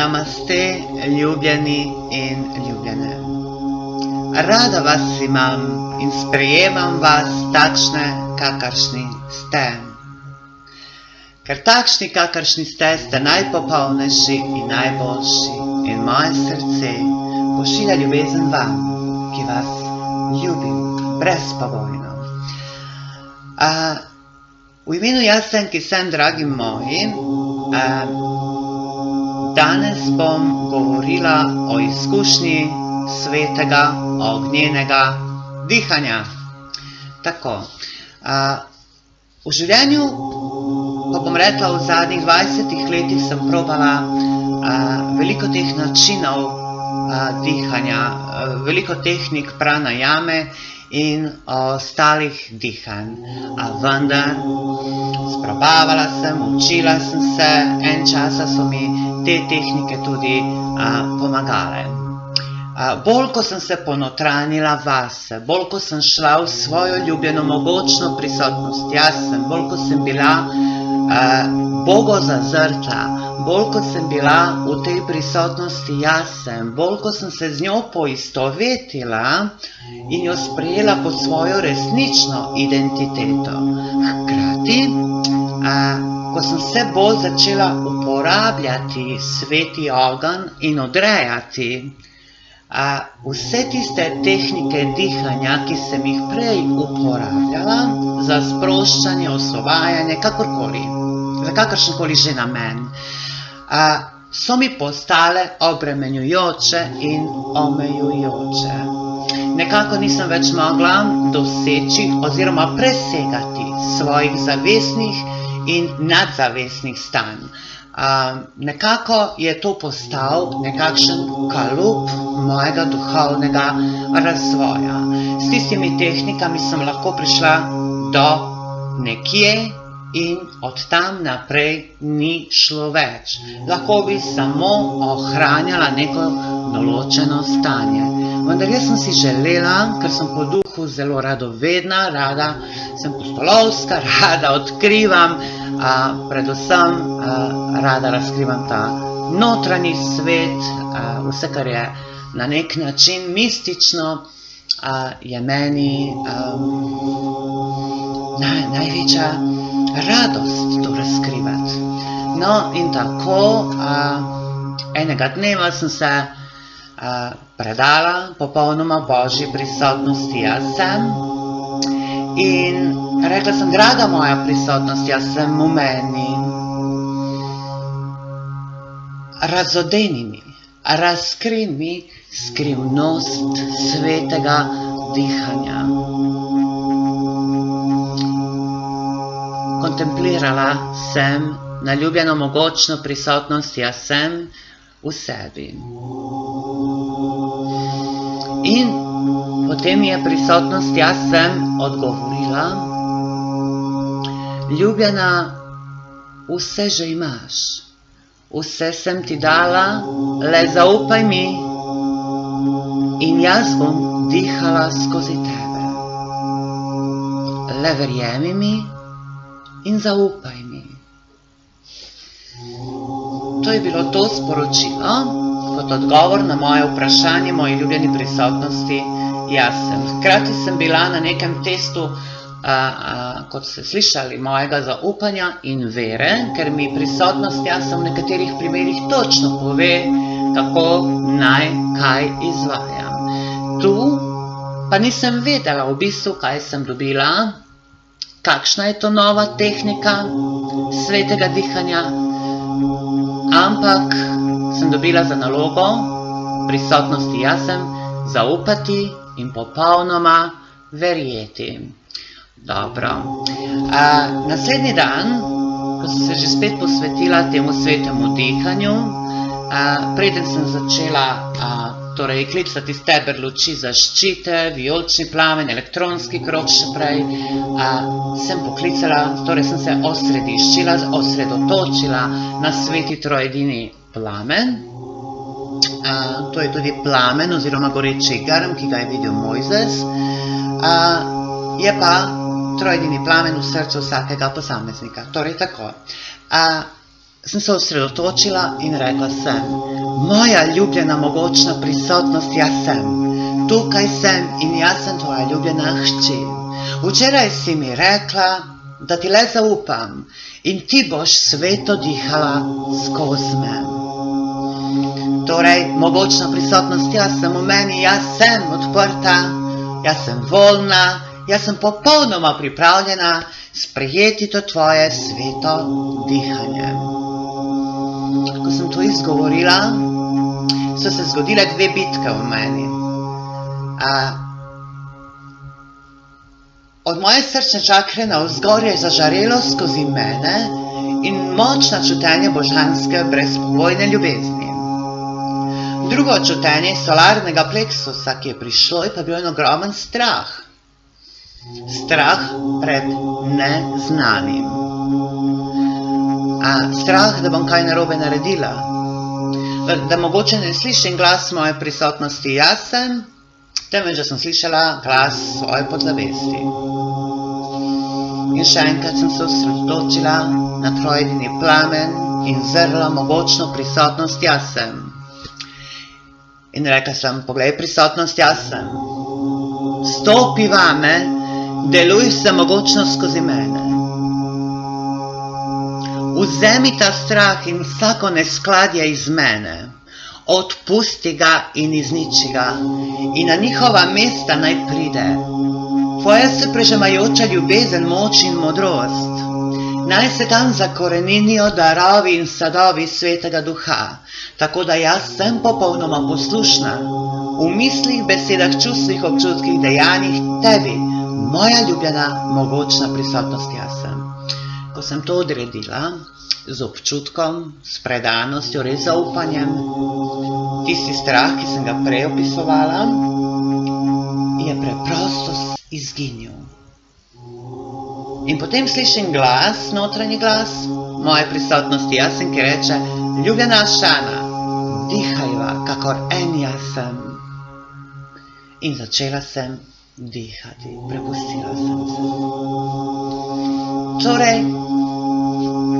Namaste, ljubljeni in ljubljene. Rada vas imam in sprejemam vas takšne, kakršni ste. Ker takšni, kakršni ste najpopolnejši in najboljši in moje srce pošilja ljubezen vam, ki vas ljubim brezpogojno. V imenu jaz sem, ki sem, dragi moji, danes bom govorila o izkušnji svetega ognjenega dihanja. Tako, v življenju, ko bom rekla, v zadnjih 20 letih sem probala veliko teh načinov dihanja, veliko tehnik pranajame in ostalih dihanj. Vendar sprobavala sem, učila sem se, en časa so mi te tehnike tudi pomagale. Bolj, ko sem se ponotranila vase, bolj, ko sem šla v svojo ljubljeno mogočno prisotnost, jaz sem, bolj, ko sem bila Bogu zazrta, bolj, ko sem bila v tej prisotnosti jaz sem, bolj, ko sem se z njo poistovetila in jo sprejela kot svojo resnično identiteto. Hkrati, ko sem vse bolj začela uporabljati sveti ogenj in odrejati vse tiste tehnike dihanja, ki sem jih prej uporabljala za sproščanje, osvobajanje, kakorkoli, za kakršenkoli že namen, so mi postale obremenjujoče in omejujoče. Nekako nisem več mogla doseči oziroma presegati svojih zavestnih in nadzavestnih stanj. Nekako je to postal nekakšen kalup mojega duhovnega razvoja. S tistimi tehnikami sem lahko prišla do nekje in od tam naprej ni šlo več. Lahko bi samo ohranjala neko določeno stanje. Vendar jaz sem si želela, ker sem po duhu zelo radovedna, rada sem pustolovska, rada odkrivam, predvsem rada razkrivam ta notranji svet, vse, kar je na nek način mistično, je meni največja radost to razkrivati. No, in tako, enega dneva sem se predala popolnoma Božji prisotnosti jaz sem in rekla sem, draga moja prisotnost, jaz sem v meni. Razodeni mi, razkri mi skrivnost svetega dihanja. Kontemplirala sem naljubljeno mogočno prisotnost jaz sem v sebi. In potem je prisotnost jaz sem odgovorila, ljubljena, vse že imaš, vse sem ti dala, le zaupaj mi in jaz bom dihala skozi tebe. Le verjemi mi in zaupaj mi. To je bilo to sporočilo kot odgovor na moje vprašanje, moji ljubljeni prisotnosti jaz sem. Hkrati sem bila na nekem testu, kot ste slišali, mojega zaupanja in vere, ker mi prisotnost jaz sem v nekaterih primerih točno pove, kako naj kaj izvajam. Tu pa nisem vedela v bistvu, kaj sem dobila, kakšna je to nova tehnika svetega dihanja, ampak sem dobila za nalogo prisotnosti jaz sem zaupati in popolnoma verjeti. Dobro. Naslednji dan, ko sem se že spet posvetila temu svetemu dihanju, preden sem začela eklipsati steber luči zaščite, vijolični plamen, elektronski krog še prej, sem poklicala, torej sem se osrediščila, osredotočila na sveti trojedini plamen. To je tudi plamen oziroma goreči grm, ki ga je videl Mojzes. Je pa trojedini plamen v srcu vsakega posameznika. Torej tako. Sem se osredotočila in rekla sem, moja ljubljena mogočna prisotnost, jaz sem. Tukaj sem in jaz sem tvoja ljubljena hči. Včeraj si mi rekla, da ti le zaupam in ti boš sveto dihala skozi me. Torej, mogočna prisotnost, jaz sem v meni, jaz sem odprta, jaz sem voljna, jaz sem popolnoma pripravljena sprejeti to tvoje sveto dihanje. Ko sem to izgovorila, so se zgodile dve bitke v meni. Od moje srčne čakre navzgor je zažarelo skozi mene in močna čutenje božanske brezpogojne ljubezni. Drugo čutenje solarnega pleksusa, ki je prišlo, je pa bil en ogromen strah. Strah pred neznanim. Strah, da bom kaj narobe naredila. Da mogoče ne slišim glas moje prisotnosti jaz sem, temveč da sem slišala glas svoje podzavesti. In še enkrat sem se osredotočila na trojedini plamen in zrla mogočno prisotnost jaz sem. In rekla sem, poglej prisotnost jaz sem. Stopi vame, deluj se mogočno skozi mene. Vzemi ta strah in vsako neskladje iz mene, odpusti ga in izniči ga in na njihova mesta naj pride. Tvoja se prežemajoča ljubezen, moč in modrost, naj se tam zakoreninijo darovi in sadovi svetega duha, tako da jaz sem popolnoma poslušna, v mislih, besedah, čustvih, občutkih, dejanjih tebi, moja ljubljena, mogočna prisotnost jaz sem. Ko sem to odredila, z občutkom, s predanostjo, res zaupanjem, tisti strah, ki sem ga prej opisovala, je preprosto izginil. In potem slišim glas, notranji glas, moje prisotnosti jaz sem, ki reče, ljubljena Šana, dihajva, kakor en jaz sem. In začela sem dihati, prepustila sem se. Torej,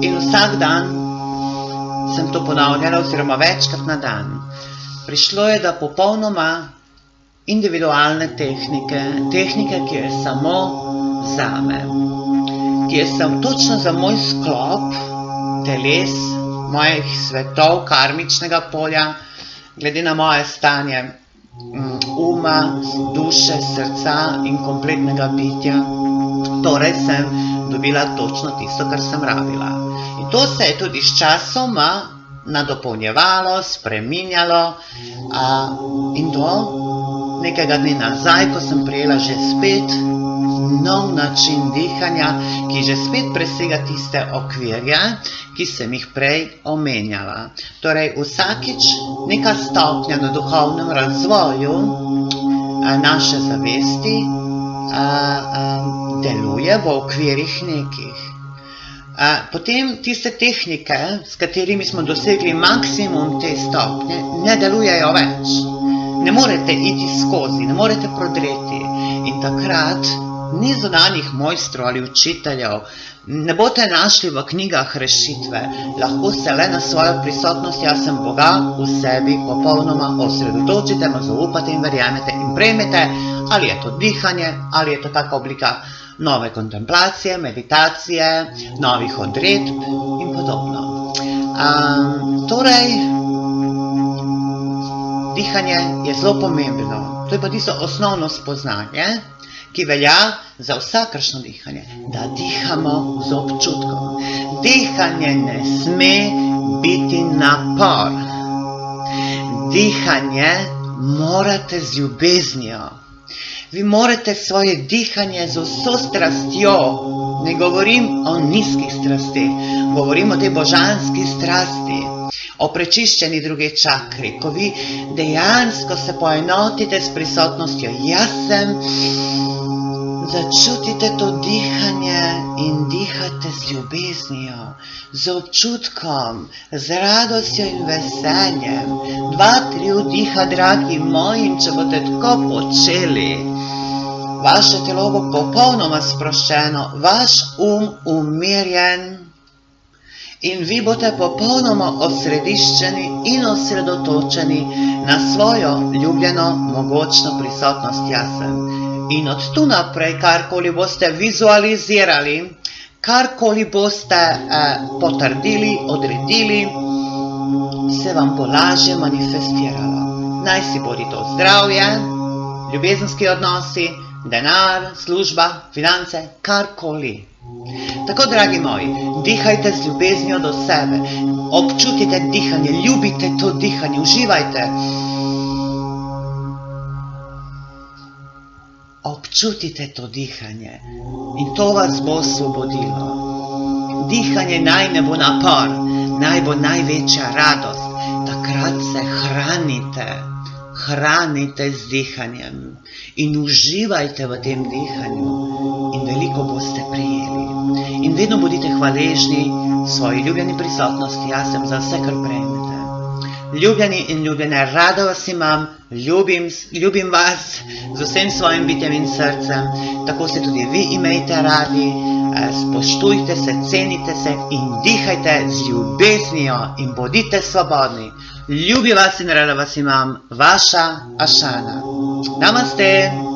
in vsak dan sem to ponavljala, oziroma večkrat na dan. Prišlo je do popolnoma individualne tehnike, ki je samo zame, ki je točno za moj sklop teles, mojih svetov, karmičnega polja, glede na moje stanje uma, duše, srca in kompletnega bitja. Torej sem dobila točno tisto, kar sem rabila. In to se je tudi s časoma nadopolnjevalo, spreminjalo in do nekega dne nazaj, ko sem prijela že spet nov način dihanja, ki že spet presega tiste okvirje, ki sem jih prej omenjala. Torej, vsakič neka stopnja na duhovnem razvoju naše zavesti deluje v okvirih nekih. Potem tiste tehnike, s katerimi smo dosegli maksimum te stopnje, ne delujejo več. Ne morete iti skozi, ne morete prodreti. In takrat ni zunanjih mojstrov ali učiteljev, ne boste našli v knjigah rešitve, lahko se le na svojo prisotnost, jaz sem Boga, v sebi popolnoma osredotočite, mu zaupate in verjamete in prejmete, ali je to dihanje, ali je to taka oblika nove kontemplacije, meditacije, novih odredb in podobno. Torej, dihanje je zelo pomembno, to je pa tisto osnovno spoznanje, ki velja za vsakršno dihanje, da dihamo z občutkom. Dihanje ne sme biti napor. Dihanje morate z ljubeznijo. Vi morate svoje dihanje z vso strastjo, ne govorim o nizkih strastih, govorim o tej božanski strasti, o prečiščeni druge čakri, ko vi dejansko se poenotite s prisotnostjo jaz sem, začutite to dihanje in dihate z ljubeznijo, z občutkom, z radostjo in veseljem. 2-3 vdiha, dragi moji, in če boste tako počeli, vaše telo bo popolnoma sproščeno, vaš umirjen in vi boste popolnoma osrediščeni in osredotočeni na svojo ljubljeno, mogočno prisotnost jaz. In od tu naprej, karkoli boste vizualizirali, karkoli boste potrdili, odredili, se vam bo lažje manifestiralo. Naj si bodi to zdravje, ljubezenski odnosi, denar, služba, finance, karkoli. Tako, dragi moji, dihajte z ljubeznijo do sebe, občutite dihanje, ljubite to dihanje, uživajte. Občutite to dihanje in to vas bo osvobodilo. Dihanje naj ne bo napor, naj bo največja radost. Takrat se hranite z dihanjem in uživajte v tem dihanju in veliko boste prijeli. In vedno bodite hvaležni svoji ljubljeni prisotnosti, jaz sem za vse, kar prejmete. Ljubljeni in ljubljene, rada vas imam, ljubim vas z vsem svojim bitjem in srcem, tako se tudi vi imejte radi, spoštujte se, cenite se in dihajte z ljubeznijo in bodite svobodni. Ljubi vas in rada vas imam, vaša Ašana. Namaste!